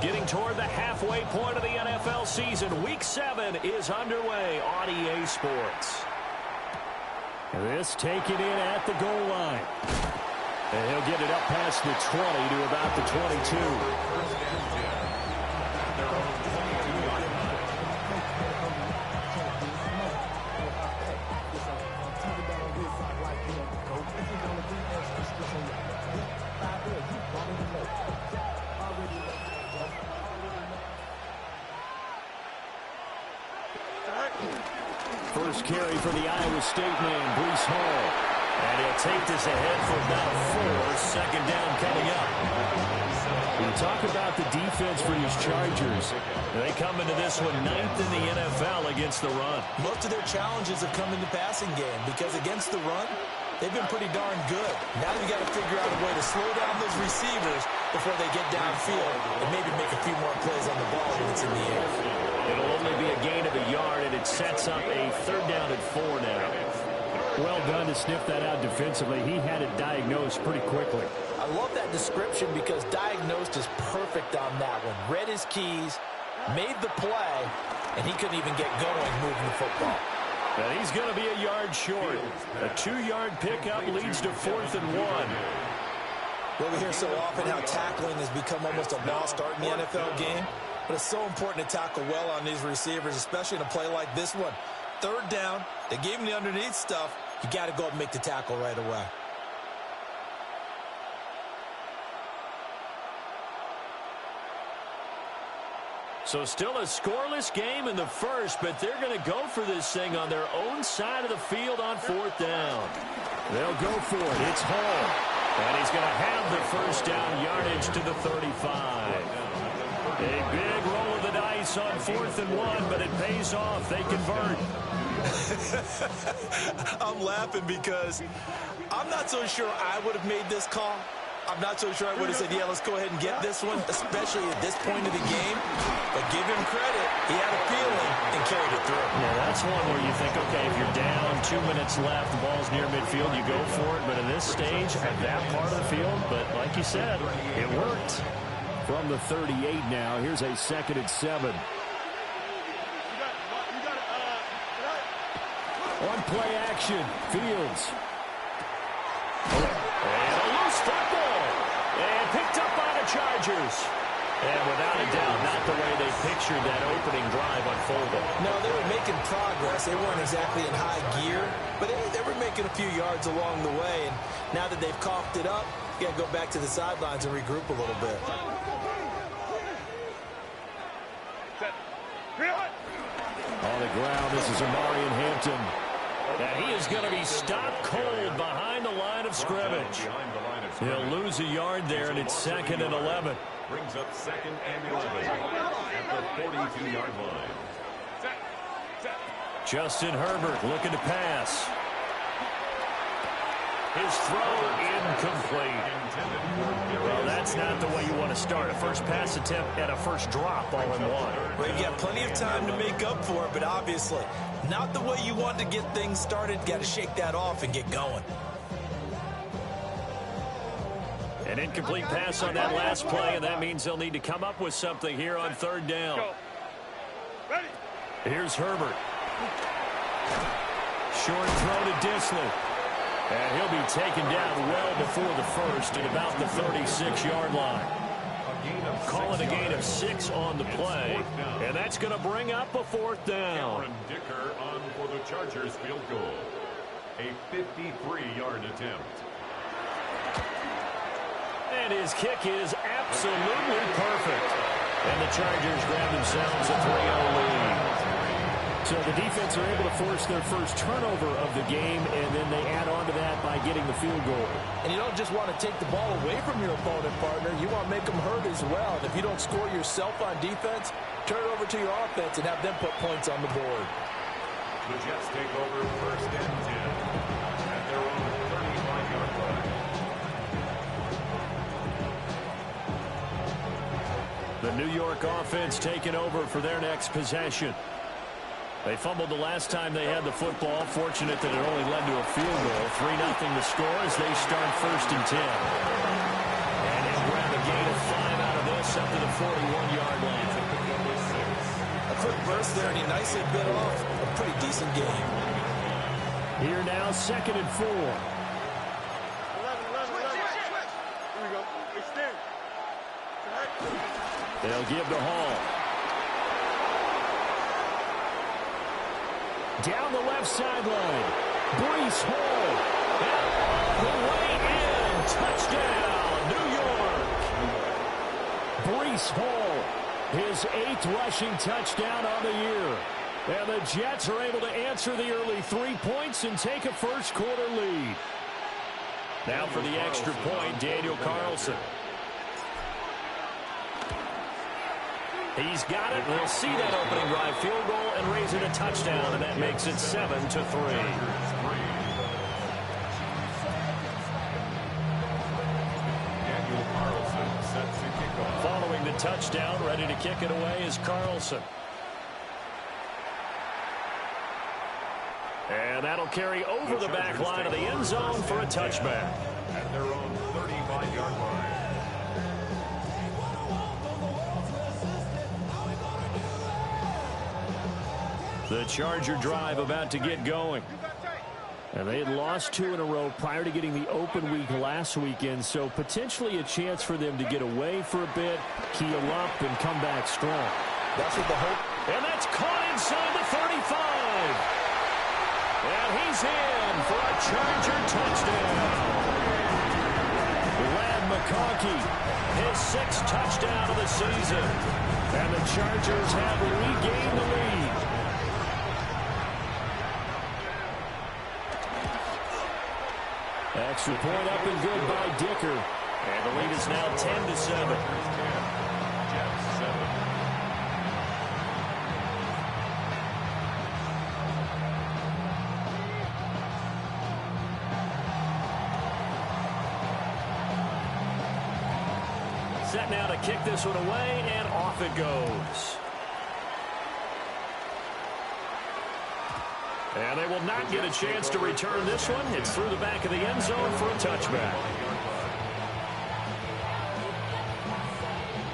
Getting toward the halfway point of the NFL season. Week 7 is underway on EA Sports. This taken in at the goal line. And he'll get it up past the 20 to about the 22. First carry for the Iowa State man, Breece Hall. And he'll take this ahead for about 4. Second down coming up. We talk about the defense for these Chargers. They come into this one 9th in the NFL against the run. Most of their challenges have come in the passing game because against the run, they've been pretty darn good. Now they've got to figure out a way to slow down those receivers before they get downfield and maybe make a few more plays on the ball when it's in the air. It'll only be a gain of a yard, and it sets up a 3rd down and 4 now. Well done to sniff that out defensively. He had it diagnosed pretty quickly. I love that description because diagnosed is perfect on that one. Read his keys, made the play, and he couldn't even get going moving the football. And he's going to be a yard short. A 2-yard pickup leads to 4th and 1. Well, we hear so often how tackling has become almost a lost art in the NFL game. But it's so important to tackle well on these receivers, especially in a play like this one. 3rd down, they gave him the underneath stuff. You got to go and make the tackle right away. So still a scoreless game in the first, but they're going to go for this thing on their own side of the field on 4th down. They'll go for it. It's Hall. And he's going to have the first down yardage to the 35. A big roll of the dice on 4th and 1, but it pays off. They convert. I'm laughing because I'm not so sure I would have made this call. I'm not so sure I would have said, yeah, let's go ahead and get this one, especially at this point of the game. But give him credit. He had a feeling and carried it through. Yeah, that's one where you think, okay, if you're down, 2 minutes left, the ball's near midfield, you go for it. But in this stage, at that part of the field, but like you said, it worked. From the 38 now, here's a 2nd and 7. On play action, Fields. And a loose football. And picked up by the Chargers. And without a doubt, not the way they pictured that opening drive unfolding. No, they were making progress. They weren't exactly in high gear, but they were making a few yards along the way. And now that they've coughed it up, you got to go back to the sidelines and regroup a little bit. On the ground, this is Amarian Hampton. And he is going to be stopped cold behind the line of scrimmage. He'll lose a yard there, and it's 2nd and 11. Brings up 2nd and 11 at the 42-yard line. Justin Herbert looking to pass. His throw incomplete. Well, that's not the way you want to start. A first pass attempt and a first drop all in one. Well, you've got plenty of time to make up for it, but obviously not the way you want to get things started. Got to shake that off and get going. An incomplete pass on that last play, and that means they'll need to come up with something here on 3rd down. Here's Herbert. Short throw to Disley. And he'll be taken down well before the first at about the 36-yard line. Call it a gain of 6 on the play, and that's going to bring up a 4th down. Aaron Dicker on for the Chargers field goal. A 53-yard attempt. And his kick is absolutely perfect. And the Chargers grab themselves a 3-0 lead. So the defense are able to force their first turnover of the game, and then they add on to that by getting the field goal. And you don't just want to take the ball away from your opponent, partner. You want to make them hurt as well. And if you don't score yourself on defense, turn it over to your offense and have them put points on the board. The Jets take over 1st and 10 at their own 35-yard line. The New York offense taking over for their next possession. They fumbled the last time they had the football. Fortunate that it only led to a field goal. 3-0 the score as they start 1st and 10. And he'll grab a gain of 5 out of on this up to the 41-yard line. A quick burst there, and he nicely bit off a pretty decent game. Here now, 2nd and 4. 11. Here we go. Extend. They'll give to Hall. Down the left sideline. Breece Hall. The way in. Touchdown, New York. Breece Hall. His 8th rushing touchdown on the year. And the Jets are able to answer the early 3 points and take a first-quarter lead. Now for the extra point, Daniel Carlson. He's got it. We'll see that opening drive field goal and raise it a touchdown, and that makes it 7-3. Following the touchdown, ready to kick it away is Carlson. And that'll carry over the back line of the end zone for a touchback. At their own 35-yard line. The Charger drive about to get going. And they had lost 2 in a row prior to getting the open week last weekend, so potentially a chance for them to get away for a bit, keel up, and come back strong. That's what the hope. And that's caught inside the 35. And he's in for a Charger touchdown. Ladd McConkey, his 6th touchdown of the season. And the Chargers have regained the lead. Extra point up and good by Dicker. And the lead is now 10-7. Set now to kick this one away, and off it goes. And they will not get a chance to return this one. It's through the back of the end zone for a touchback.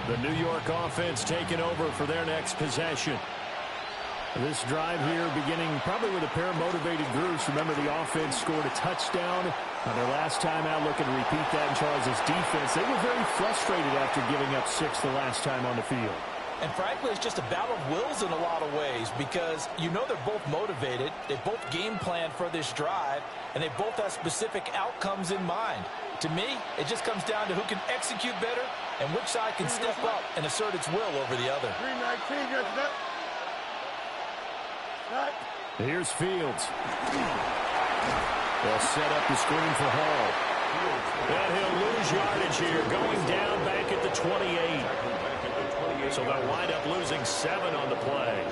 The New York offense taking over for their next possession. This drive here beginning probably with a pair of motivated groups. Remember, the offense scored a touchdown on their last time out, looking to repeat that in Charles' defense. They were very frustrated after giving up 6 the last time on the field. And frankly, it's just a battle of wills in a lot of ways because you know they're both motivated, they both game plan for this drive, and they both have specific outcomes in mind. To me, it just comes down to who can execute better and which side can step up and assert its will over the other. 319, gets that. Here's Fields. They'll set up the screen for Hall. And he'll lose yardage here, going down back at the 28. So they'll wind up losing 7 on the play.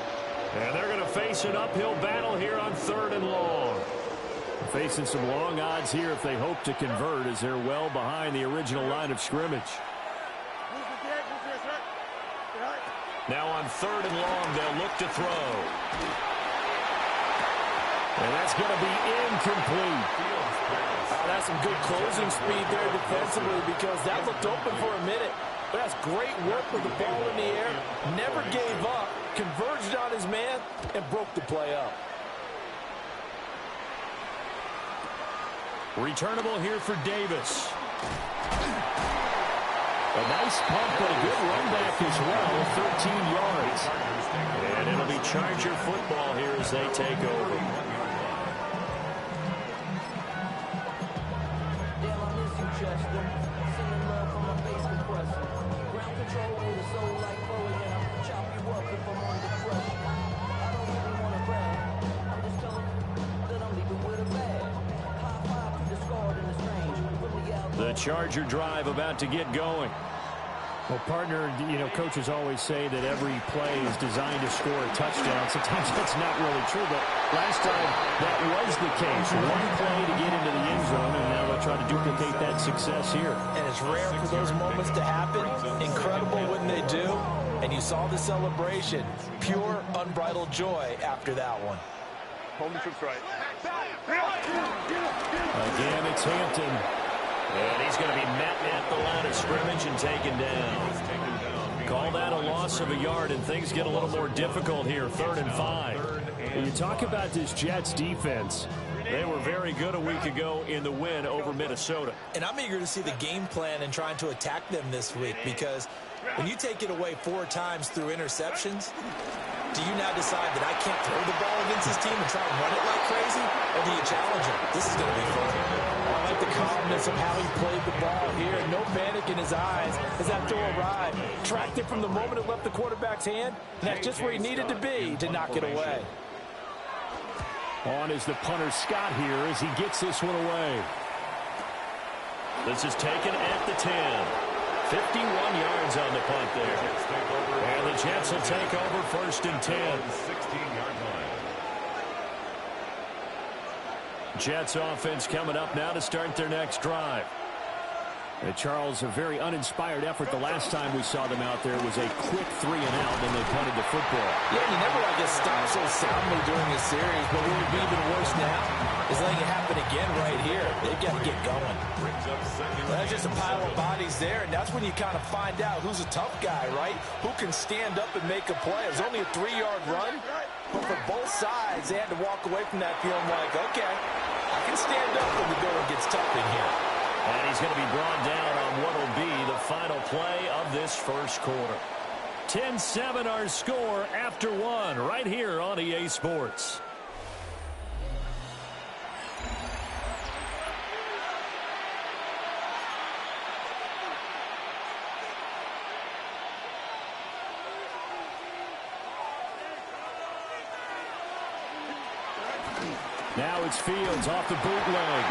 And they're going to face an uphill battle here on 3rd and long. Facing some long odds here if they hope to convert, as they're well behind the original line of scrimmage. Now on 3rd and long, they'll look to throw. And that's going to be incomplete. That's some good closing speed there defensively because that looked open for a minute. But that's great work with the ball in the air. Never gave up, converged on his man, and broke the play up. Returnable here for Davis. A nice pump, but a good run back as well, 13 yards. And it'll be Charger football here as they take over. The Charger drive about to get going. Well, partner, you know, coaches always say that every play is designed to score a touchdown. Sometimes that's not really true, but last time that was the case. One play to get into the end zone, and now they'll try to duplicate that success here. And it's rare for those moments to happen. Incredible when they do. And you saw the celebration. Pure, unbridled joy after that one. Home trips right. Again, it's Hampton. And he's going to be met at the line of scrimmage and taken down. Call that a loss of a yard, and things get a little more difficult here. 3rd and 5. When you talk about this Jets defense, they were very good a week ago in the win over Minnesota. And I'm eager to see the game plan and trying to attack them this week, because when you take it away 4 times through interceptions, do you now decide that I can't throw the ball against this team and try and run it like crazy? Or do you challenge him? This is going to be fun. I like the calmness of how he played the ball here. No panic in his eyes as that throw arrived. Tracked it from the moment it left the quarterback's hand. And that's just where he needed to be to knock it away. On is the punter Scott here as he gets this one away. This is taken at the 10. 51 yards on the punt there. And the Jets will take over 1st and 10. 16-yard line. Jets offense coming up now to start their next drive. Charles, a very uninspired effort the last time we saw them out there was a quick 3 and out, and they punted the football. Yeah, you never want to get stopped so soundly during a series, but what would be even worse now is letting it happen again right here. They've got to get going. That's just a pile of bodies there, and that's when you kind of find out who's a tough guy, right? Who can stand up and make a play. It was only a 3-yard run, but for both sides, they had to walk away from that feeling like, okay, I can stand up when the going gets tough in here. And he's going to be brought down on what will be the final play of this first quarter. 10-7 our score after 1 right here on EA Sports. Now it's Fields off the bootleg.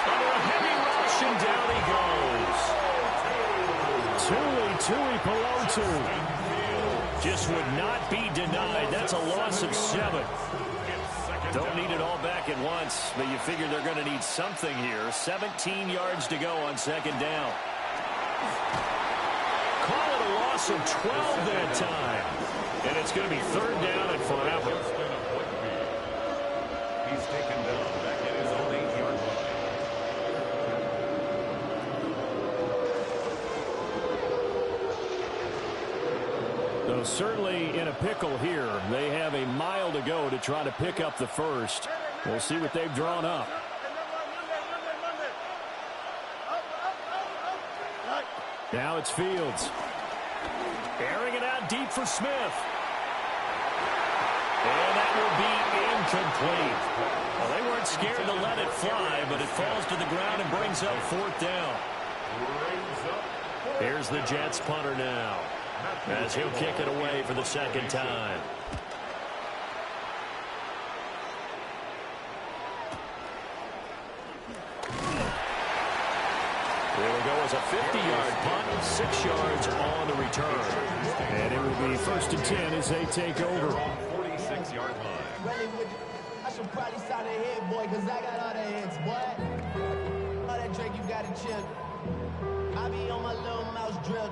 Under a heavy rush, and down he goes. Tui Pelotu. Just would not be denied. That's a loss of 7. Don't need it all back at once, but you figure they're going to need something here. 17 yards to go on 2nd down. Call it a loss of 12 that time. And it's going to be 3rd down and forever. He's taken down back at his own 8-yard line. So certainly in a pickle here. They have a mile to go to try to pick up the first. We'll see what they've drawn up. Now it's Fields. Airing it out deep for Smith. And that will be incomplete. Well, they weren't scared to let it fly, but it falls to the ground and brings up 4th down. Here's the Jets punter now, as he'll kick it away for the 2nd time. There we go as a 50-yard punt, 6 yards on the return. And it will be 1st and 10 as they take over. 46-yard line. I should probably sign a hit, boy, because I got all the hits, boy. All that Drake, you got to chill. I be on my little mouse drill.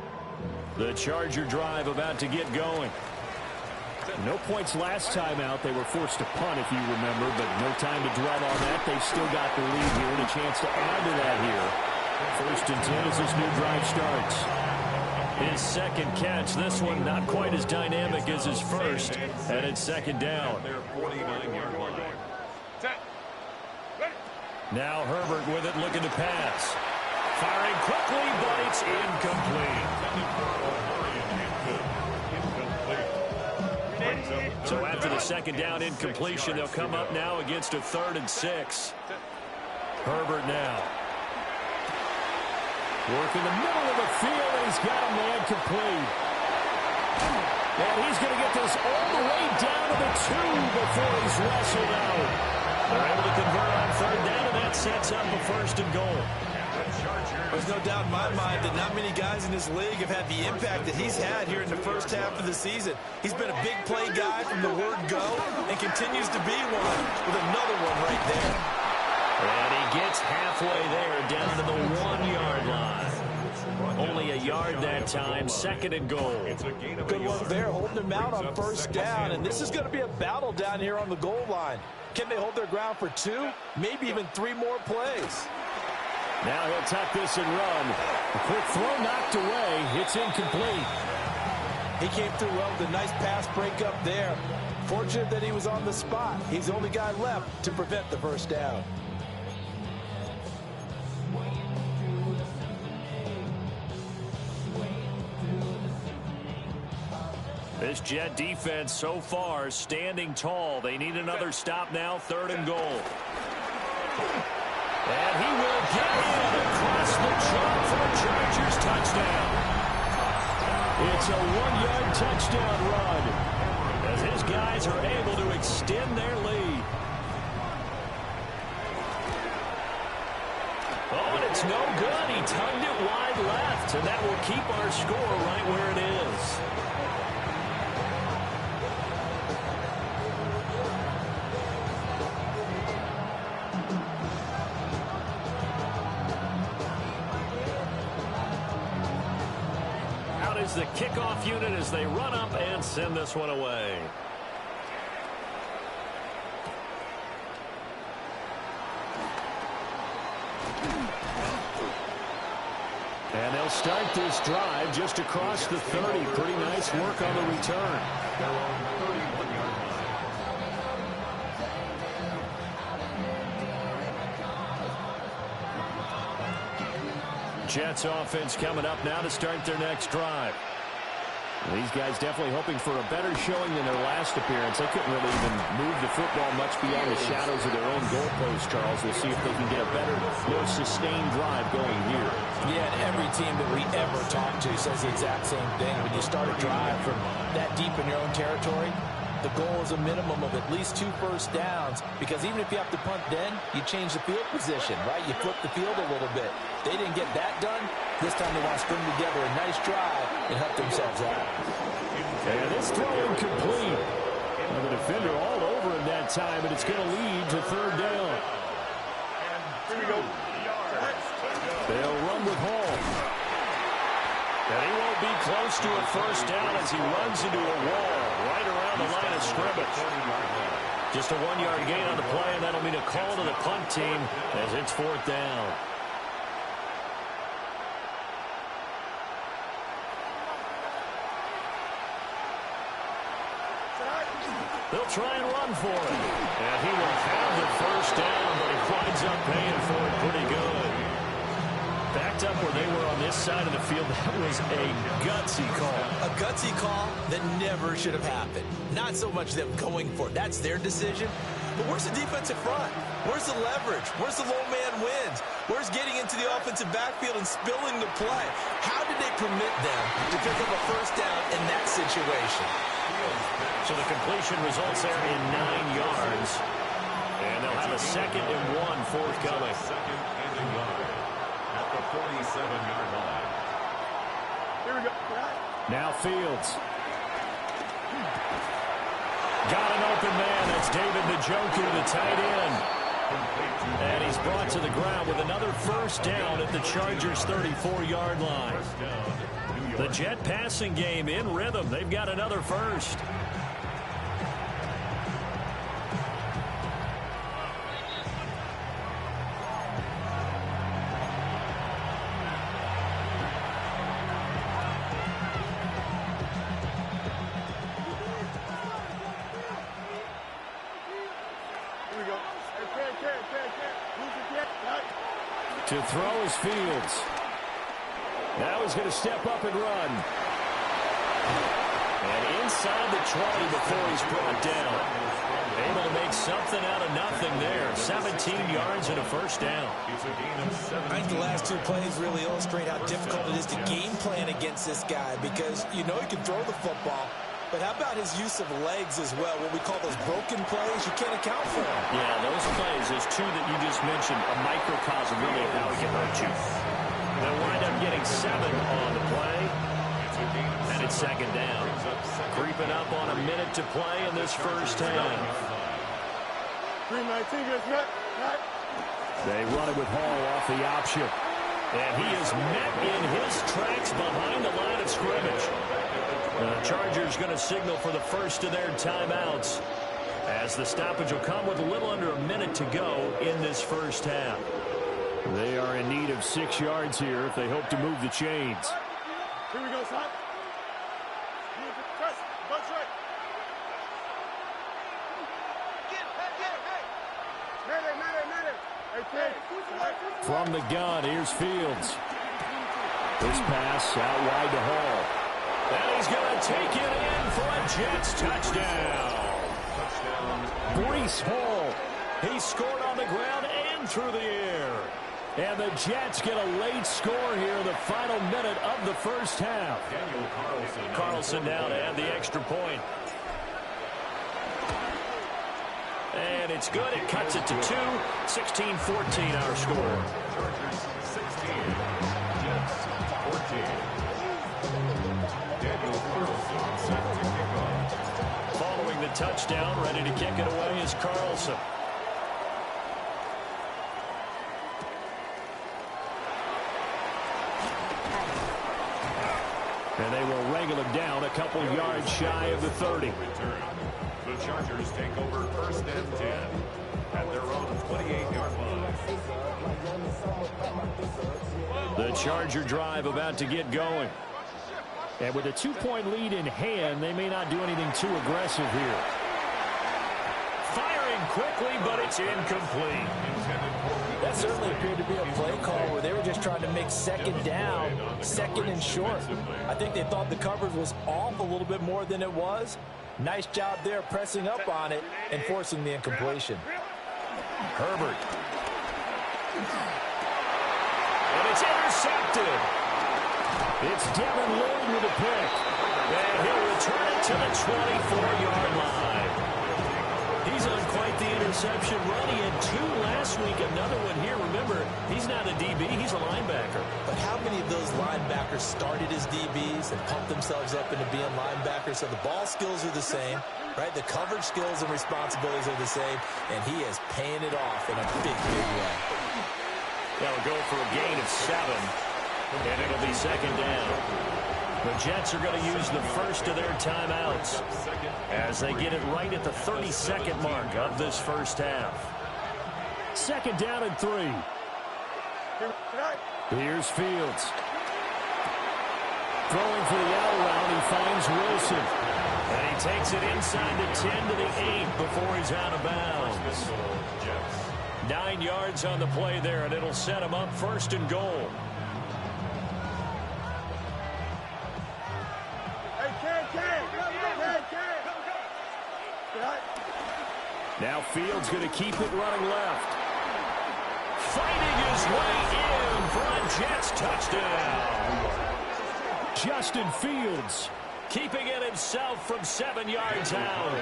The Charger drive about to get going. No points last time out. They were forced to punt, if you remember, but no time to dwell on that. They still got the lead here and a chance to add to that here. 1st and 10 as this new drive starts. His 2nd catch. This one not quite as dynamic as his first. And it's 2nd down. Their 49-yard line. Now Herbert with it, looking to pass. Firing quickly, but it's incomplete. So after the 2nd down incompletion, they'll come up now against a 3rd and 6. Herbert now. Working the middle of the field, and he's got a man complete. And he's going to get this all the way down to the 2 before he's wrestled out. They're able to convert on 3rd down, and that sets up a 1st and goal. There's no doubt in my mind that not many guys in this league have had the impact that he's had here in the first half of the season. He's been a big play guy from the word go and continues to be one with another one right there. And he gets halfway there down to the 1-yard line. Only a yard that time, 2nd and goal. Good work there, holding them out on 1st down, and this is going to be a battle down here on the goal line. Can they hold their ground for 2, maybe even 3 more plays? Now he'll tuck this and run. A quick throw knocked away. It's incomplete. He came through well with a nice pass breakup there. Fortunate that he was on the spot. He's the only guy left to prevent the first down. This Jet defense so far standing tall. They need another stop now, 3rd and goal. And he will get in across the chalk for a Chargers touchdown. It's a 1-yard touchdown run as his guys are able to extend their lead. Oh, and it's no good. He tugged it wide left, and that will keep our score right where it is. The kickoff unit as they run up and send this one away. And they'll start this drive just across the 30. Pretty nice work on the return. Jets offense coming up now to start their next drive. These guys definitely hoping for a better showing than their last appearance. They couldn't really even move the football much beyond the shadows of their own goalpost, Charles. We'll see if they can get a better, more sustained drive going here. Yeah, and every team that we ever talk to says the exact same thing. When you start a drive from that deep in your own territory, the goal is a minimum of at least 2 first downs, because even if you have to punt then, you change the field position, right? You flip the field a little bit. They didn't get that done. This time they want to string together a nice drive and help themselves out. And this throw incomplete. And the defender all over him that time, and it's going to lead to 3rd down. Here we go. They'll run with Hall. And he won't be close to a first down as he runs into a wall right around the line of scrimmage. Just a 1-yard gain on the play, and that'll mean a call to the punt team as it's 4th down. They'll try and run for it. And he will have the first down, but he winds up paying for it pretty good. Backed up where they were on this side of the field, that was a gutsy call. A gutsy call that never should have happened. Not so much them going for it. That's their decision. But where's the defensive front? Where's the leverage? Where's the low man wins? Where's getting into the offensive backfield and spilling the play? How did they permit them to pick up a first down in that situation? So the completion results there in 9 yards. And they'll have a 2nd and 1 forthcoming. 2nd and a yard at the 47-yard line. Here we go. Now Fields. Got an open man. That's David Njoku, the tight end. And he's brought to the ground with another first down at the Chargers' 34-yard line. The Jet passing game in rhythm. They've got another first. To throw is Fields. Now he's going to step up and run. And inside the 20 before he's brought down. Able to make something out of nothing there. 17 yards and a first down. I think the last 2 plays really illustrate how difficult it is to game plan against this guy, because you know he can throw the football, but how about his use of legs as well? What we call those broken plays, you can't account for them. Yeah, those plays, those 2 that you just mentioned, a microcosm really of how he can hurt you. They'll wind up getting 7 on the play, and it's 2nd down. Creeping up on a minute to play in this first half. 319, gets met. They run it with Hall off the option. And he is met in his tracks behind the line of scrimmage. The Chargers going to signal for the first of their timeouts, as the stoppage will come with a little under a minute to go in this first half. They are in need of 6 yards here if they hope to move the chains. Here we go, son. Press. Bunch right. From the gun, here's Fields. This pass out wide to Hall. And he's going to take it in for a Jets touchdown. Breece Hall. He scored on the ground and through the air. And the Jets get a late score here in the final minute of the first half. Carlson now to add the extra point. And it's good. It cuts it to 2. 16-14 our score. Chargers 16. Jets 14. Daniel Carlson set to kick off. Following the touchdown, ready to kick it away is Carlson. And they will wrangle him down a couple yards shy of the 30. The Chargers take over first and 10 at their own 28-yard line. The Charger drive about to get going. And with a 2-point lead in hand, they may not do anything too aggressive here. Firing quickly, but it's incomplete. That certainly appeared to be a play call where they were just trying to make second down, second and short. I think they thought the coverage was off a little bit more than it was. Nice job there pressing up on it and forcing the incompletion. Herbert. And it's intercepted. It's Devin Lloyd with a pick. And he'll return it to the 24-yard line. He's on quite the interception run. He had 2 last week, another one here. Remember, he's not a DB, he's a linebacker. But how many of those linebackers started as DBs and pumped themselves up into being linebackers? So the ball skills are the same, right? The coverage skills and responsibilities are the same, and he is paying it off in a big, big way. That'll go for a gain of 7, and it'll be second down. The Jets are going to use the first of their timeouts as they get it right at the 32nd mark of this first half. Second down and 3. Here's Fields. Throwing for the out route, he finds Wilson. And he takes it inside the 10 to the 8 before he's out of bounds. 9 yards on the play there, and it'll set him up first and goal. Now Fields going to keep it running left. Fighting his way in for a Jets touchdown. Justin Fields keeping it himself from 7 yards out.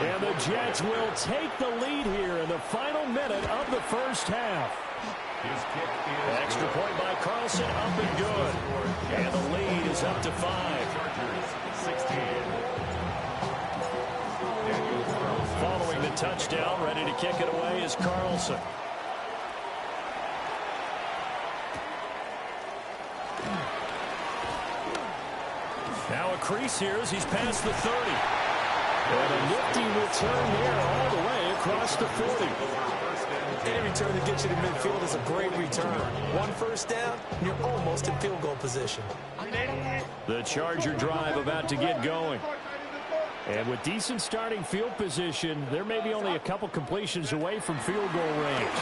And the Jets will take the lead here in the final minute of the first half. Extra point by Carlson, up and good. And the lead is up to 5. 16. Following the touchdown, ready to kick it away is Carlson. Now a crease here as he's past the 30. And a nifty return there all the way across the 40. Any return that gets you to midfield is a great return. 1 first down, and you're almost in field goal position. The Charger drive about to get going. And with decent starting field position, there may be only a couple completions away from field goal range.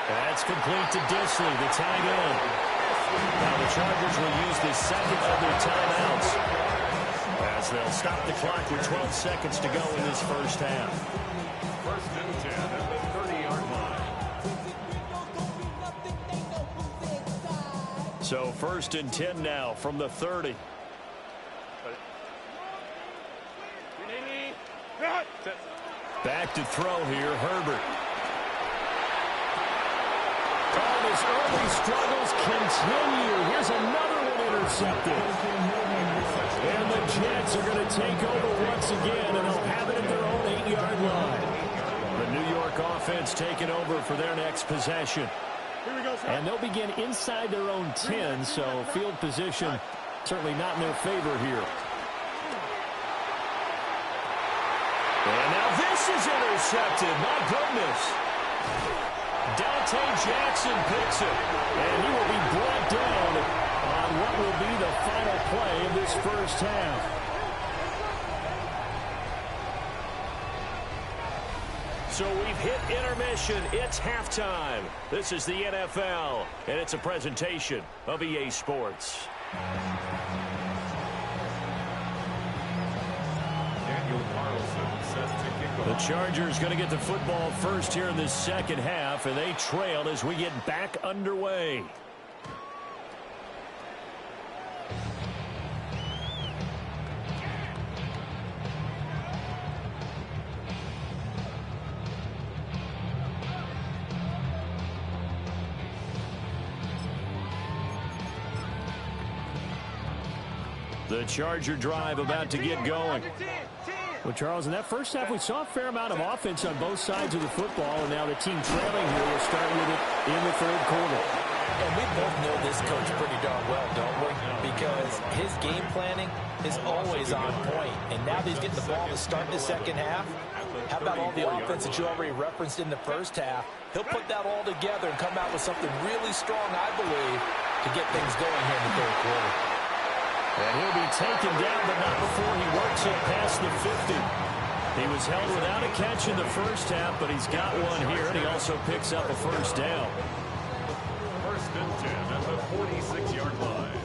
That's complete to Disley, the tight end. Now the Chargers will use the second of their timeouts as they'll stop the clock with 12 seconds to go in this first half. First and 10 at the 30-yard line. So first and 10 now from the 30. Back to throw here, Herbert. All his early struggles continue. Here's another one intercepted. And the Jets are going to take over once again, and they'll have it at their own 8-yard line. The New York offense taking over for their next possession. And they'll begin inside their own 10, so field position certainly not in their favor here. And now this is intercepted. My goodness. Dante Jackson picks it. And he will be brought down on what will be the final play of this first half. So we've hit intermission. It's halftime. This is the NFL, and it's a presentation of EA Sports. The Chargers going to get the football first here in this second half, and they trail as we get back underway. The Charger drive about to get going. Well, Charles, in that first half, we saw a fair amount of offense on both sides of the football, and now the team trailing here will start with it in the third quarter. And we both know this coach pretty darn well, don't we? Because his game planning is always on point. And now that he's getting the ball to start the second half, how about all the offense that you already referenced in the first half? He'll put that all together and come out with something really strong, I believe, to get things going here in the third quarter. And he'll be taken down, but not before he works it past the 50. He was held without a catch in the first half, but he's got one here, and he also picks up a first down. First and 10 at the 46-yard line.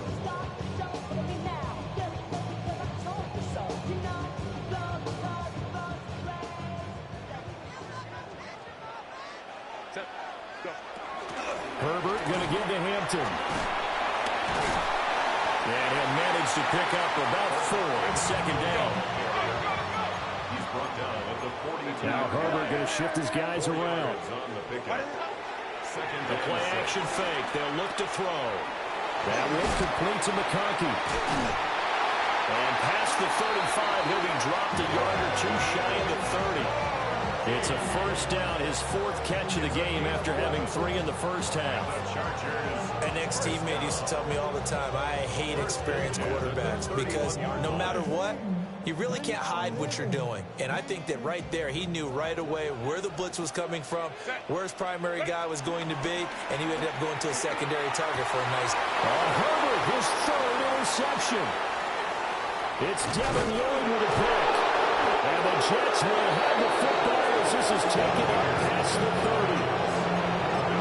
Herbert going to give to Hampton. And he'll manage to pick up about 4 at second down. He's brought down at the 42. Now Herbert going to shift his guys around. The play action fake. They'll look to throw. That one complete to McConkey. And past the 35, he'll be dropped a yard or two shy of the 30. It's a first down, his 4th catch of the game after having 3 in the first half. An ex-teammate used to tell me all the time, I hate experienced quarterbacks because no matter what, you really can't hide what you're doing. And I think that right there, he knew right away where the blitz was coming from, where his primary guy was going to be, and he ended up going to a secondary target for a nice... Herbert, his 3rd interception. It's Devin Lloyd with a pick. And the Jets will have the football as this is taken out past the 30.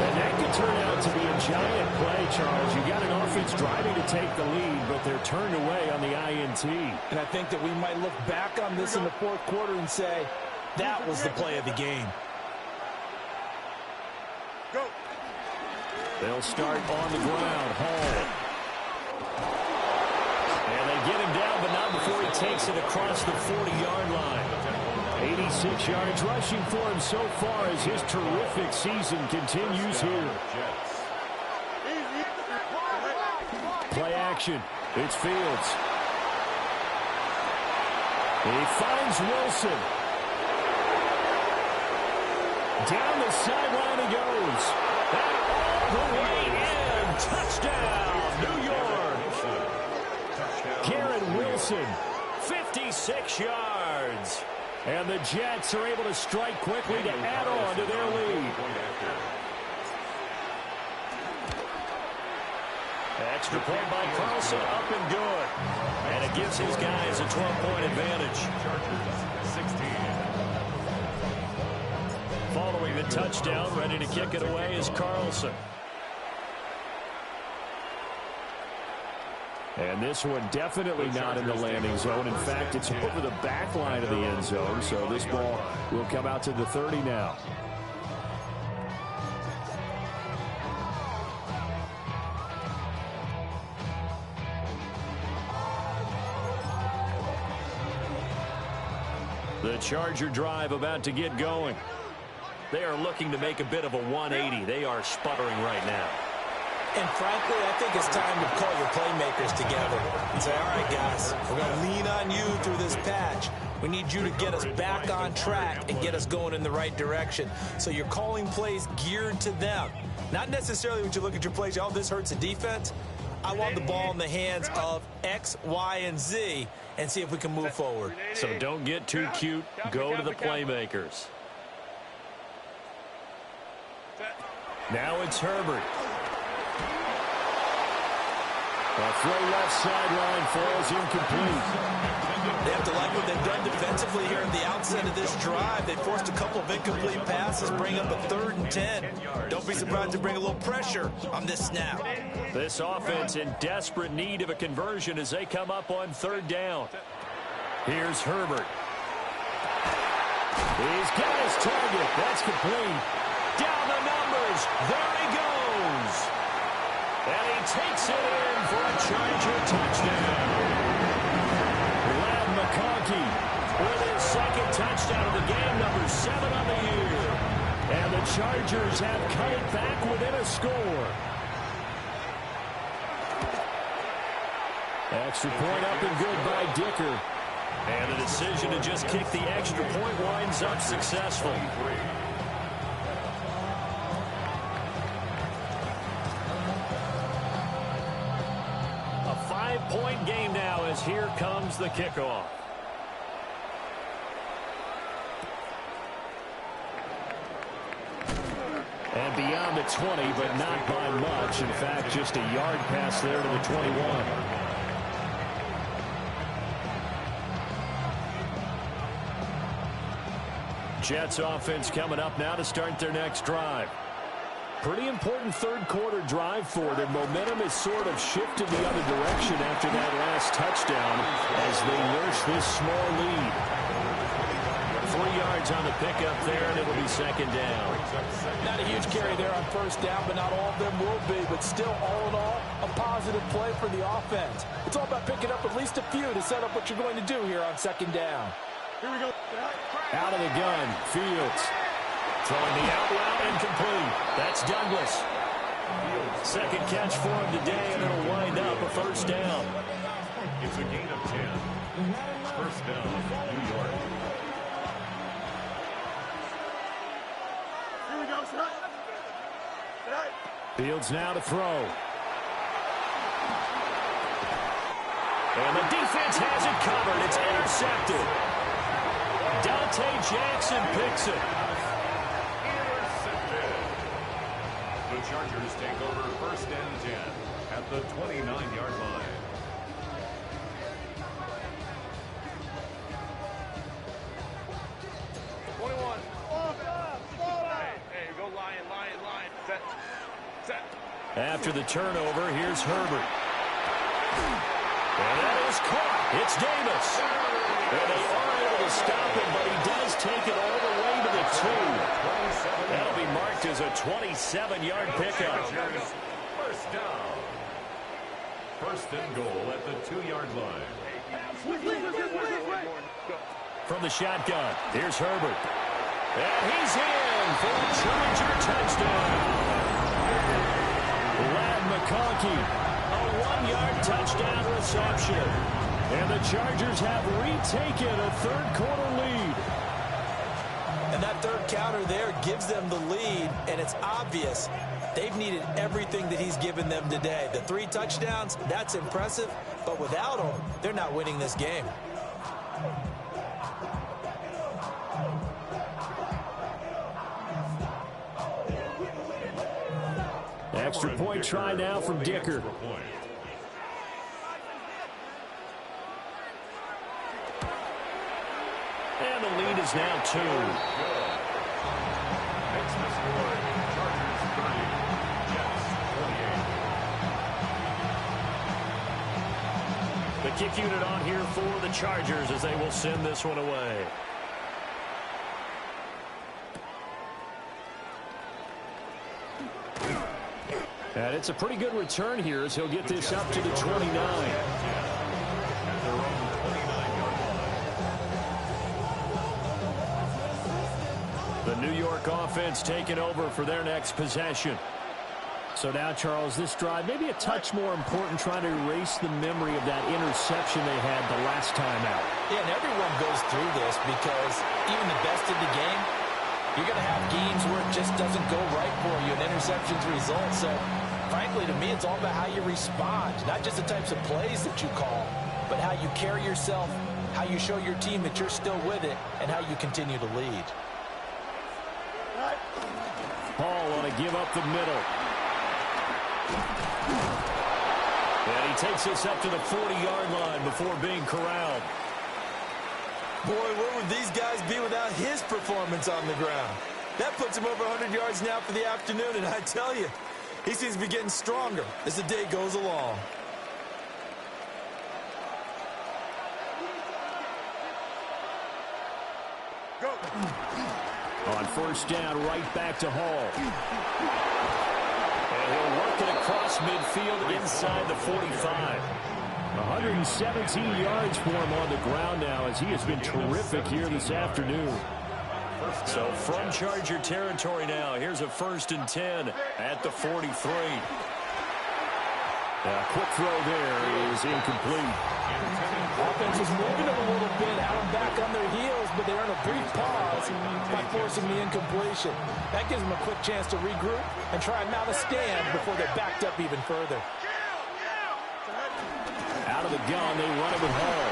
And that could turn out to be a giant play, Charles. You got an offense driving to take the lead, but they're turned away on the INT. And I think that we might look back on this in the fourth quarter and say, that was the play of the game. Go. They'll start on the ground. Hall. And they get him down, but not before he takes it across the 40-yard line. 86 yards rushing for him so far as his terrific season continues here. Play action. It's Fields. He finds Wilson. Down the sideline he goes. And all the way in. Touchdown, New York. Garrett Wilson, 56 yards. And the Jets are able to strike quickly to add on to their lead. Extra point by Carlson, up and good. And it gives his guys a 12-point advantage. Following the touchdown, ready to kick it away is Carlson. And this one definitely not in the landing zone. In fact, it's over the back line of the end zone. So this ball will come out to the 30 now. The Charger drive about to get going. They are looking to make a bit of a 180. They are sputtering right now. And frankly, I think it's time to call your playmakers together and say, all right, guys, we're going to lean on you through this patch. We need you to get us back on track and get us going in the right direction. So you're calling plays geared to them. Not necessarily when you look at your plays, oh, this hurts the defense. I want the ball in the hands of X, Y, and Z and see if we can move forward. So don't get too cute. Go to the playmakers. Now it's Herbert. A throw left sideline falls incomplete. They have to like what they've done defensively here at the outset of this drive. They forced a couple of incomplete passes, bring up a 3rd and 10. Don't be surprised to bring a little pressure on this snap. This offense in desperate need of a conversion as they come up on 3rd down. Here's Herbert. He's got his target. That's complete. Down the numbers. There he goes. And he takes it in for a Charger touchdown. McConkey with his 2nd touchdown of the game, number 7 on the year. And the Chargers have cut it back within a score. Extra point up and good by Dicker. And the decision to just kick the extra point winds up successful. A 5-point game now as here comes the kickoff. And beyond the 20, but not by much. In fact, just a yard pass there to the 21. Jets offense coming up now to start their next drive. Pretty important 3rd quarter drive for them. Momentum has sort of shifted the other direction after that last touchdown as they nurse this small lead. 3 yards on the pickup there, and it'll be 2nd down. Not a huge carry there on 1st down, but not all of them will be. But still, all in all, a positive play for the offense. It's all about picking up at least a few to set up what you're going to do here on 2nd down. Here we go. Out of the gun, Fields. Throwing the out route incomplete. That's Douglas. 2nd catch for him today, and it'll wind up a 1st down. It's a gain of 10. 1st down, New York. Here we go, son. Fields now to throw. And the defense has it covered. It's intercepted. Dante Jackson picks it. Intercepted. The Chargers take over 1st and 10 at the 29-yard line. After the turnover, here's Herbert. And that is caught. It's Davis. And they are able to stop him, but he does take it all the way to the 2. That'll be marked as a 27-yard pickup. 1st down. 1st and goal at the 2-yard line. From the shotgun, here's Herbert. And he's in for a Charger touchdown. McConkey, a 1-yard touchdown reception. And the Chargers have retaken a 3rd quarter lead. And that 3rd counter there gives them the lead, and it's obvious they've needed everything that he's given them today. The 3 touchdowns, that's impressive, but without him, they're not winning this game. Extra point try now from Dicker. And the lead is now 2. The kick unit on here for the Chargers as they will send this one away. And it's a pretty good return here as he'll get this up to the 29. The New York offense taking over for their next possession. So now, Charles, this drive maybe a touch more important, trying to erase the memory of that interception they had the last time out. Yeah, and everyone goes through this because even the best in the game, you're going to have games where it just doesn't go right for you and interceptions result. So, frankly, to me, it's all about how you respond, not just the types of plays that you call, but how you carry yourself, how you show your team that you're still with it, and how you continue to lead. Hall on a to give up the middle. And he takes us up to the 40-yard line before being corralled. Boy, where would these guys be without his performance on the ground? That puts him over 100 yards now for the afternoon, and I tell you, he seems to be getting stronger as the day goes along. Go. On first down, right back to Hall. And he'll work it across midfield inside the 45. 117 yards for him on the ground now as he has been terrific here this afternoon. So from Charger territory now, here's a 1st and 10 at the 43. A quick throw there is incomplete. Offense is moving them a little bit, out and back on their heels, but they earn a brief pause by forcing the incompletion. That gives them a quick chance to regroup and try and mount a stand before they're backed up even further. Out of the gun, they run it with Hall.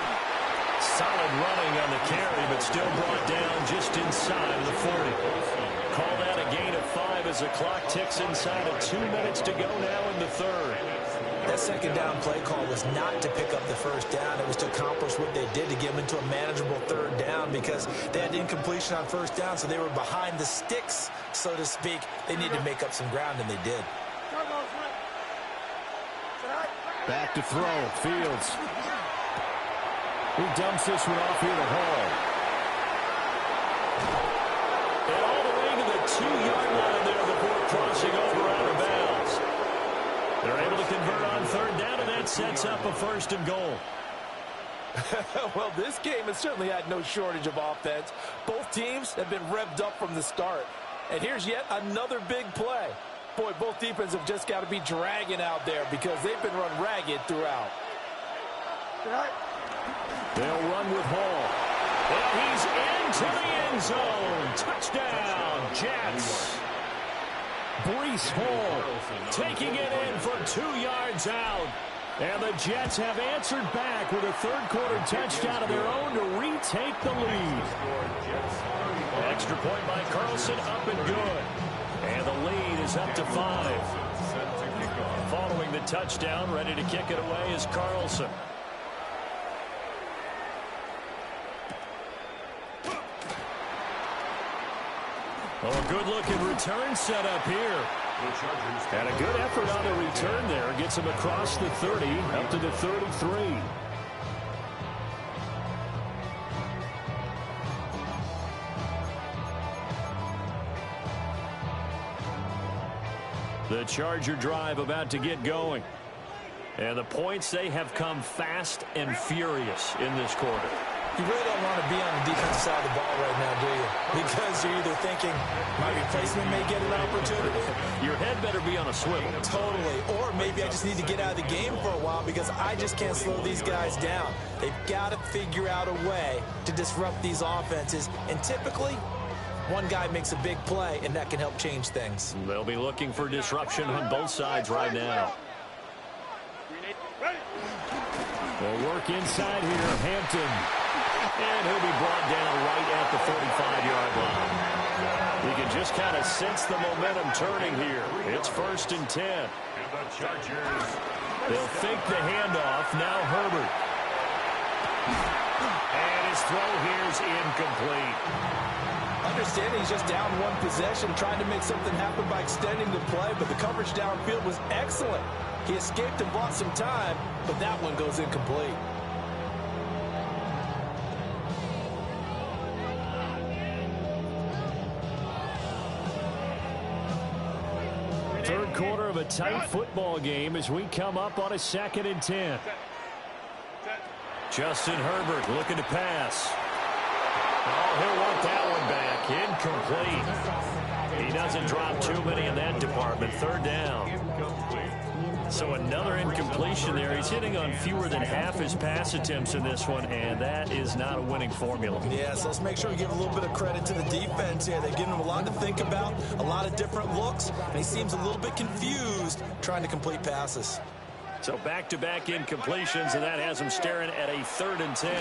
Solid running on the carry, but still brought down just inside of the 40. Call that a gain of 5 as the clock ticks inside of 2 minutes to go now in the third. That second down play call was not to pick up the first down. It was to accomplish what they did to get them into a manageable third down because they had incompletion on first down, so they were behind the sticks, so to speak. They needed to make up some ground, and they did. Back to throw, Fields. He dumps this one off here to Hall. And all the way to the 2-yard line there before crossing over out of bounds. They're able to convert on third down, and that sets up a 1st and goal. Well, this game has certainly had no shortage of offense. Both teams have been revved up from the start. And here's yet another big play. Boy, both defenses have just got to be dragging out there because they've been run ragged throughout. They'll run with Hall. And he's into the end zone. Touchdown, Jets. Breece Hall taking it in for 2 yards out. And the Jets have answered back with a third-quarter touchdown of their own to retake the lead. Extra point by Carlson, up and good. And the lead is up to 5. Following the touchdown, ready to kick it away is Carlson. Oh, a good-looking return set up here. And a good effort on the return there. Gets him across the 30, up to the 33. The Charger drive about to get going. And the points, they have come fast and furious in this quarter. You really don't want to be on the defensive side of the ball right now, do you? Because you're either thinking my replacement may get an opportunity. Your head better be on a swivel. Totally. Or maybe I just need to get out of the game for a while because I just can't slow these guys down. They've got to figure out a way to disrupt these offenses. And typically, one guy makes a big play, and that can help change things. They'll be looking for disruption on both sides right now. They'll work inside here, Hampton. And he'll be brought down right at the 45-yard line. You can just kind of sense the momentum turning here. It's 1st and 10. They'll fake the handoff. Now Herbert. And his throw here is incomplete. Understanding he's just down one possession, trying to make something happen by extending the play, but the coverage downfield was excellent. He escaped and bought some time, but that one goes incomplete. Third quarter of a tight football game as we come up on a 2nd and 10. Justin Herbert looking to pass. Oh, he'll want that one back. Incomplete. He doesn't drop too many in that department. 3rd down. So another incompletion there. He's hitting on fewer than half his pass attempts in this one, and that is not a winning formula. Yeah, so let's make sure we give a little bit of credit to the defense here. They've given him a lot to think about, a lot of different looks, and he seems a little bit confused trying to complete passes. So back-to-back incompletions, and that has him staring at a 3rd and 10.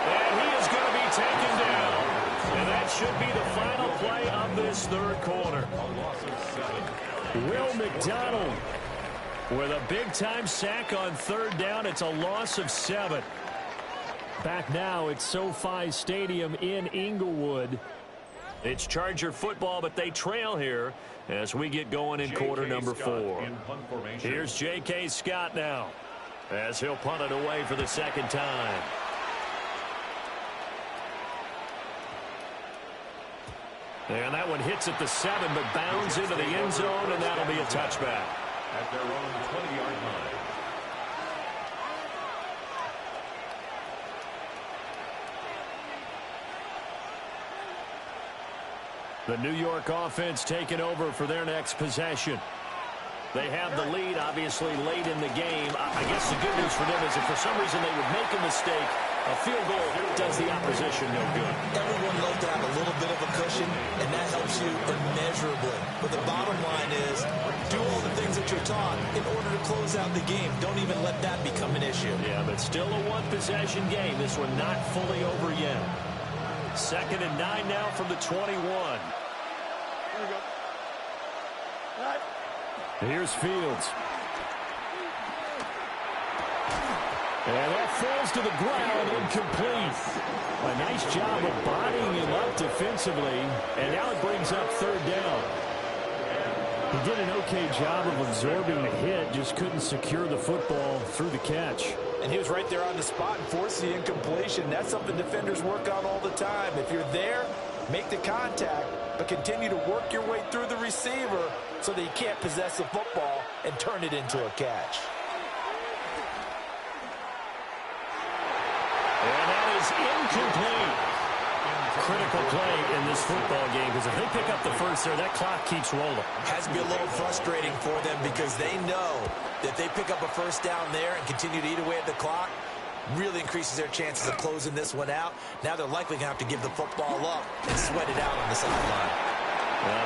And he is going to be taken down. And that should be the final play of this third quarter. Will McDonald with a big-time sack on third down. It's a loss of 7. Back now at SoFi Stadium in Inglewood. It's Charger football, but they trail here as we get going in quarter number 4. Here's J.K. Scott now as he'll punt it away for the second time. And that one hits at the 7, but bounds into the end zone, and that'll be a touchback. At their own 20-yard line. The New York offense taking over for their next possession. They have the lead, obviously, late in the game. I guess the good news for them is if for some reason they would make a mistake, a field goal does the opposition no good. Everyone loves to have a little bit of a cushion, and that helps you immeasurably. But the bottom line is, do all the things that you're taught in order to close out the game. Don't even let that become an issue. Yeah, but still a one-possession game. This one not fully over yet. 2nd and 9 now from the 21. Here we go. All right. Here's Fields. And that falls to the ground, incomplete. A nice job of bodying him up defensively, and now it brings up third down. He did an okay job of absorbing the hit, just couldn't secure the football through the catch. And he was right there on the spot and forced the incompletion. That's something defenders work on all the time. If you're there, make the contact, but continue to work your way through the receiver so that he can't possess the football and turn it into a catch. And that is incomplete. Critical play in this football game because if they pick up the first there, that clock keeps rolling. Has to be a little frustrating for them because they know that they pick up a first down there and continue to eat away at the clock, really increases their chances of closing this one out. Now they're likely going to have to give the football up and sweat it out on the sideline.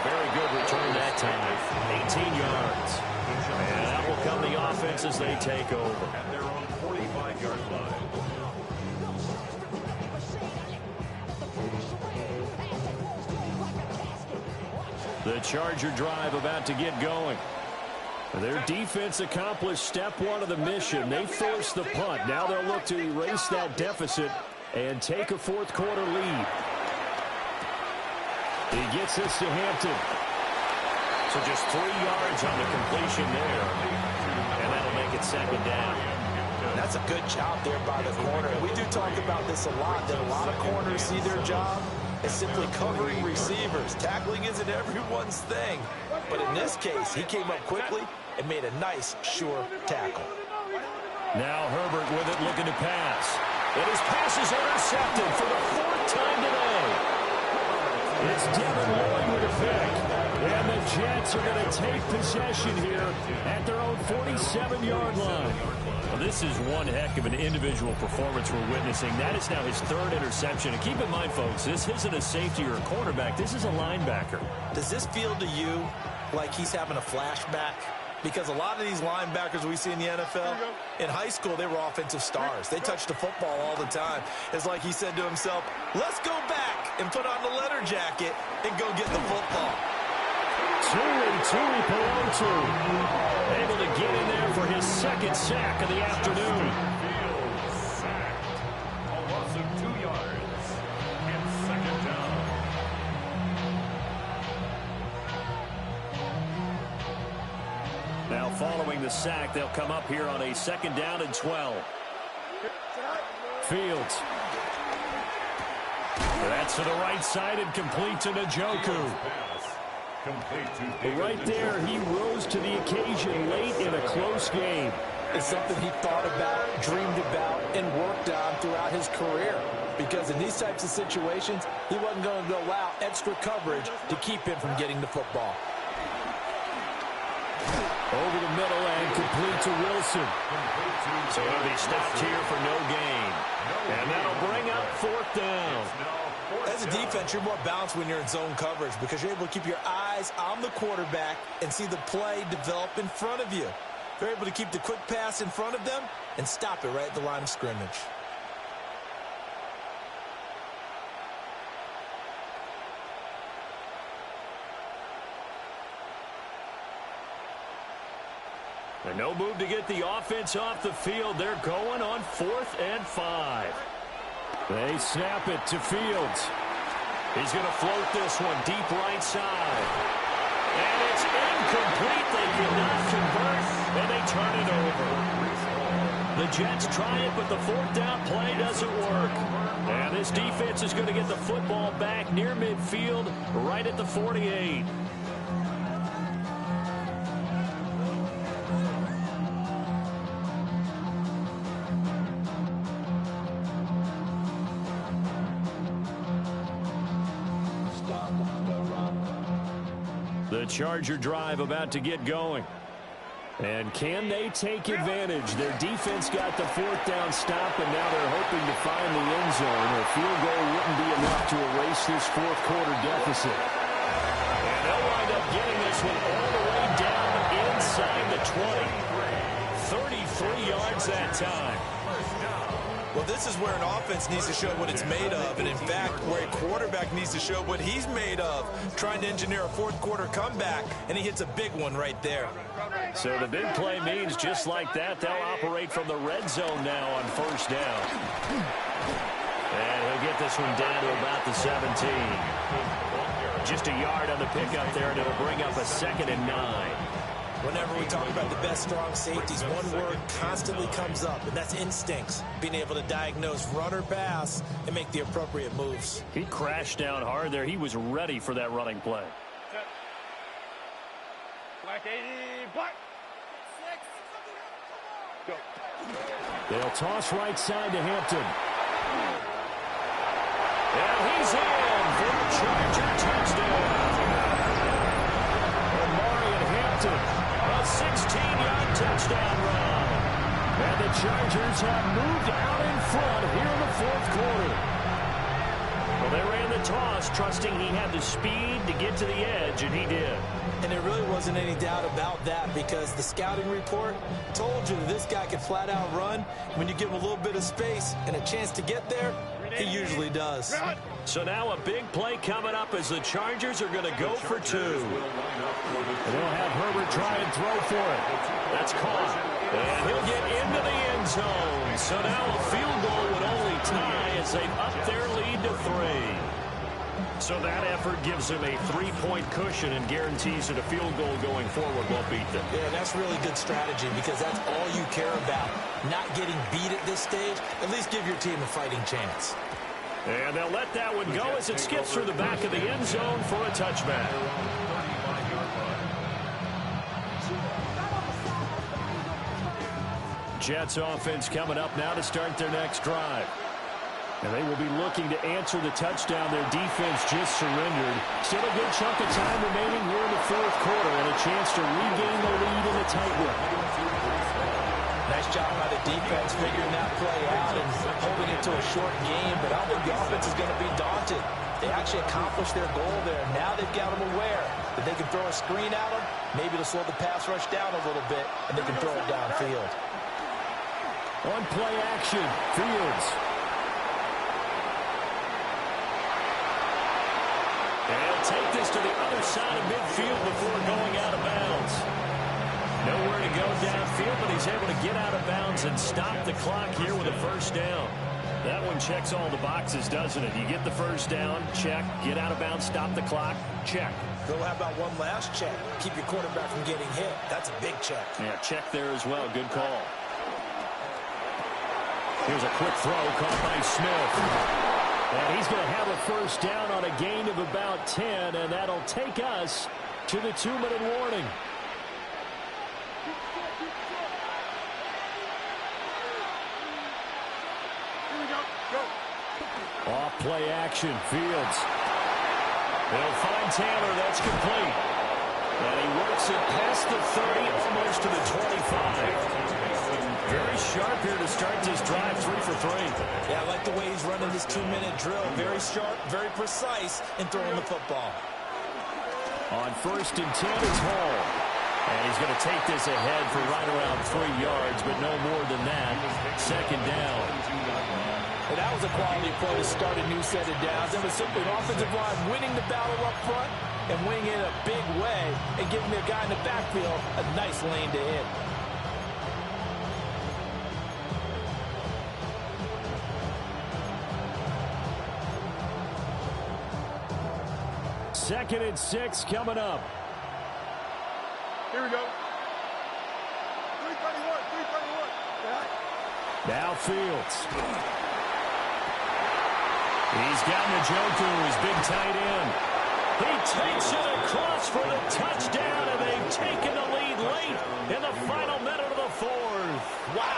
Very good return that time. 18 yards. And that will come the offense as they take over. At their own 45-yard line. The Charger drive about to get going. Their defense accomplished step 1 of the mission. They forced the punt. Now they'll look to erase that deficit and take a fourth quarter lead. He gets this to Hampton. So just 3 yards on the completion there. And that'll make it second down. That's a good job there by the corner. We do talk about this a lot, that a lot of corners see their job as simply covering receivers. Tackling isn't everyone's thing. But in this case, he came up quickly and made a nice, sure tackle. Now Herbert with it, looking to pass. And his pass is intercepted for the 4th time today. It's Devin Lloyd with a pick. And the Jets are going to take possession here at their own 47-yard line. Well, this is one heck of an individual performance we're witnessing. That is now his 3rd interception. And keep in mind, folks, this isn't a safety or a cornerback. This is a linebacker. Does this feel to you like he's having a flashback? Because a lot of these linebackers we see in the NFL, in high school, they were offensive stars. They touched the football all the time. It's like he said to himself, let's go back and put on the leather jacket and go get the football. Tui Pelotu. Able to get in there for his 2nd sack of the afternoon. Sacked. A loss of 2 yards. And second down. Now following the sack, they'll come up here on a 2nd down and 12. Fields. That's to the right side and complete to Njoku. Right there, he rose to the occasion late in a close game. It's something he thought about, dreamed about, and worked on throughout his career. Because in these types of situations, he wasn't going to allow extra coverage to keep him from getting the football. Over the middle and complete to Wilson. So he'll be stopped here for no gain. And that'll bring up 4th down. As a defense, you're more balanced when you're in zone coverage because you're able to keep your eyes on the quarterback and see the play develop in front of you. They're able to keep the quick pass in front of them and stop it right at the line of scrimmage. And no move to get the offense off the field. They're going on 4th and 5. They snap it to Fields. He's going to float this one deep right side. And it's incomplete. They cannot convert, and they turn it over. The Jets try it, but the 4th down play doesn't work. And this defense is going to get the football back near midfield, right at the 48. The Charger drive about to get going. And can they take advantage? Their defense got the 4th down stop, and now they're hoping to find the end zone. A field goal wouldn't be enough to erase this 4th quarter deficit. And they'll wind up getting this one all the way down inside the 20. 33 yards that time. Well, this is where an offense needs to show what it's made of, and in fact, where a quarterback needs to show what he's made of, trying to engineer a 4th quarter comeback, and he hits a big one right there. So the big play means just like that, they'll operate from the red zone now on 1st down. And he'll get this one down to about the 17. Just a yard on the pickup there, and it'll bring up a 2nd and 9. Whenever we talk about the best strong safeties, one word constantly comes up, and that's instincts. Being able to diagnose run or pass and make the appropriate moves. He crashed down hard there. He was ready for that running play. Black 80, black. 6. Go. They'll toss right side to Hampton. And he's in for the Charger touchdown. A 16-yard touchdown run. And the Chargers have moved out in front here in the 4th quarter. Well, they ran the toss, trusting he had the speed to get to the edge, and he did. And there really wasn't any doubt about that, because the scouting report told you that this guy could flat out run. When you give him a little bit of space and a chance to get there, he usually does. So now a big play coming up as the Chargers are going to go for 2. They'll have Herbert try and throw for it. That's caught. And he'll get into the end zone. So now a field goal would only tie as they've upped their lead to 3. So that effort gives them a 3-point cushion and guarantees that a field goal going forward won't beat them. Yeah, that's really good strategy, because that's all you care about. Not getting beat at this stage. At least give your team a fighting chance. And they'll let that one go as it skips through the back of the end zone for a touchback. Jets offense coming up now to start their next drive. And they will be looking to answer the touchdown their defense just surrendered. Still a good chunk of time remaining here in the 4th quarter, and a chance to regain the lead in the tight one. Nice job by the defense figuring that play out and holding it to a short game, but I don't think the offense is going to be daunted. They actually accomplished their goal there. Now they've got them aware that they can throw a screen at them. Maybe to slow the pass rush down a little bit, and they can throw it downfield. On play action, Fields. And take this to the other side of midfield before going out of bounds. Nowhere to go downfield, but he's able to get out of bounds and stop the clock here with a 1st down. That one checks all the boxes, doesn't it? You get the 1st down, check. Get out of bounds, stop the clock, check. Go, how about one last check? Keep your quarterback from getting hit. That's a big check. Yeah, check there as well. Good call. Here's a quick throw caught by Smith. And he's going to have a 1st down on a gain of about 10, and that'll take us to the 2-minute warning. Off play action, Fields. They'll find Taylor. That's complete. And he works it past the 30, almost to the 25. Very sharp here to start this drive, 3 for 3. Yeah, I like the way he's running this 2-minute drill. Very sharp, very precise in throwing the football. On 1st and 10 is Hall. And he's going to take this ahead for right around 3 yards, but no more than that. 2nd down. Well, that was a quality play to start a new set of downs. That was simply an offensive line winning the battle up front and winning in a big way and giving their guy in the backfield a nice lane to hit. 2nd and 6 coming up. Here we go. 331. Now Fields. He's got Gotw, his big tight end. He takes it across for the touchdown, and they've taken the lead late in the final minute of the 4th. Wow.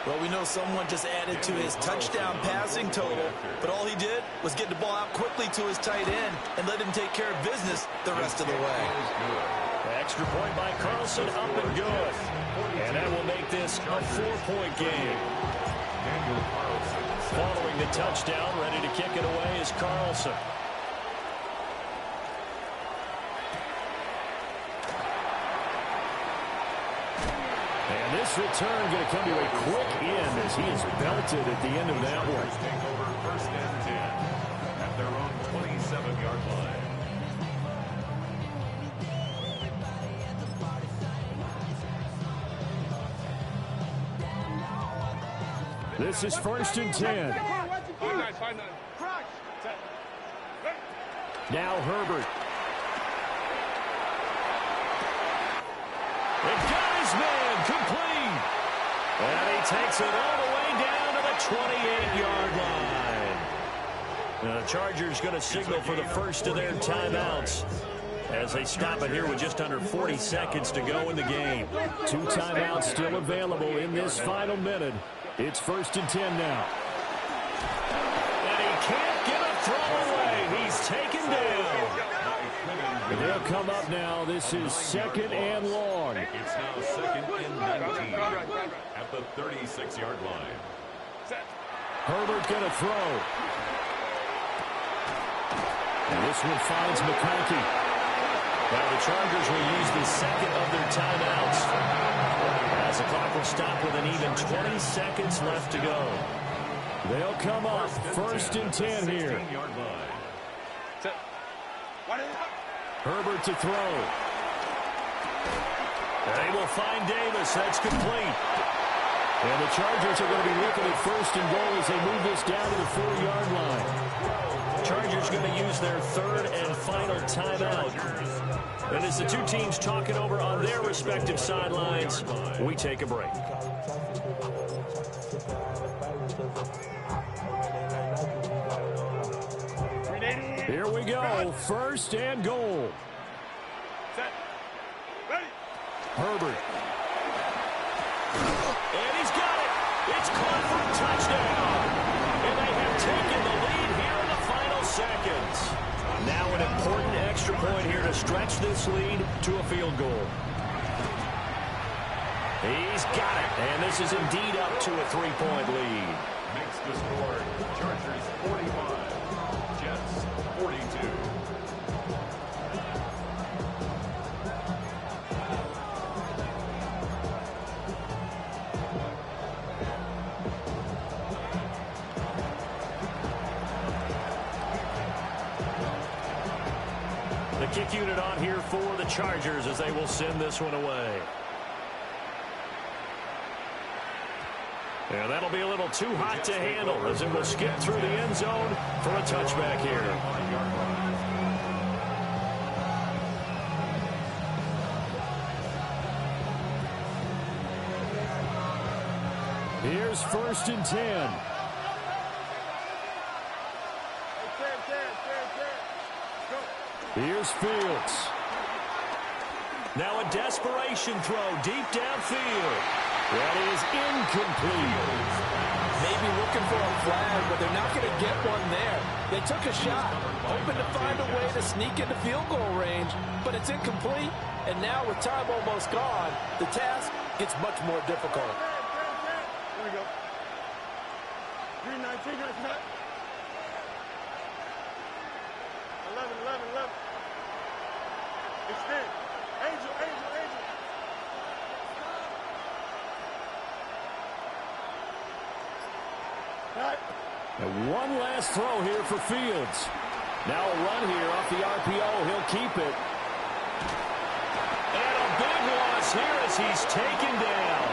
Well, we know someone just added to his touchdown passing total, but all he did was get the ball out quickly to his tight end and let him take care of business the rest of the way. Extra point by Carlson, up and good. And that will make this a 4-point game. Following the touchdown, ready to kick it away is Carlson. And this return going to come to a quick end as he is belted at the end of that one. Take over 1st and 10 at their own 27-yard line. This is 1st and 10. Now Herbert. It got his man complete. And he takes it all the way down to the 28-yard line. Now the Chargers going to signal for the first of their timeouts as they stop it here with just under 40 seconds to go in the game. 2 timeouts still available in this final minute. It's 1st and 10 now. And he can't get a throw away. He's taken down. They'll come up now. This is 2nd and long. It's now 2nd and 19 at the 36-yard line. Herbert going to throw. And this one finds McConkey. Now the Chargers will use the second of their timeouts as the clock will stop with an even 20 seconds left to go. They'll come up 1st and 10 here. Herbert to throw. They will find Davis. That's complete. And the Chargers are going to be looking at 1st and goal as they move this down to the 4-yard line. Chargers going to use their 3rd and final timeout. And as the two teams talking over on their respective sidelines, we take a break. Here we go. 1st and goal. Set. Ready. Herbert. And he's got it. It's caught for a touchdown. And they have taken the lead here in the final seconds. Now an important extra point here to stretch this lead to a field goal. He's got it. And this is indeed up to a 3-point lead. Makes the score Chargers 45, Jets 42. The kick unit on here for the Chargers as they will send this one away. And that'll be a little too hot to handle as it will skip through the end zone for a touchback here. Here's 1st and 10. Here's Fields. Now a desperation throw deep downfield. That is incomplete. Maybe looking for a flag, but they're not going to get one there. They took a shot, hoping to find a way to sneak into field goal range, but it's incomplete. And now with time almost gone, the task gets much more difficult. Here we go. 319, that's not. 11. Extend. Angel. Right. And one last throw here for Fields. Now a run here off the RPO. He'll keep it. And a big loss here as he's taken down.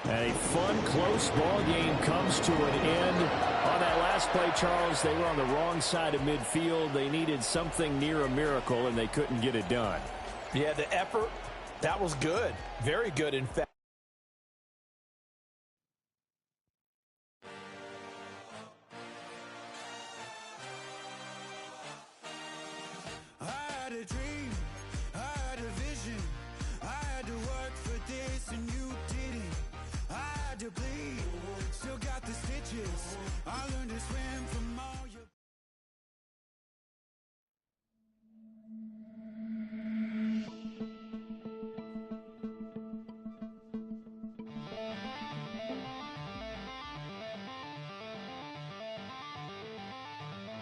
And a fun, close ball game comes to an end. On that last play, Charles, they were on the wrong side of midfield. They needed something near a miracle, and they couldn't get it done. Yeah, the effort, that was good. Very good, in fact.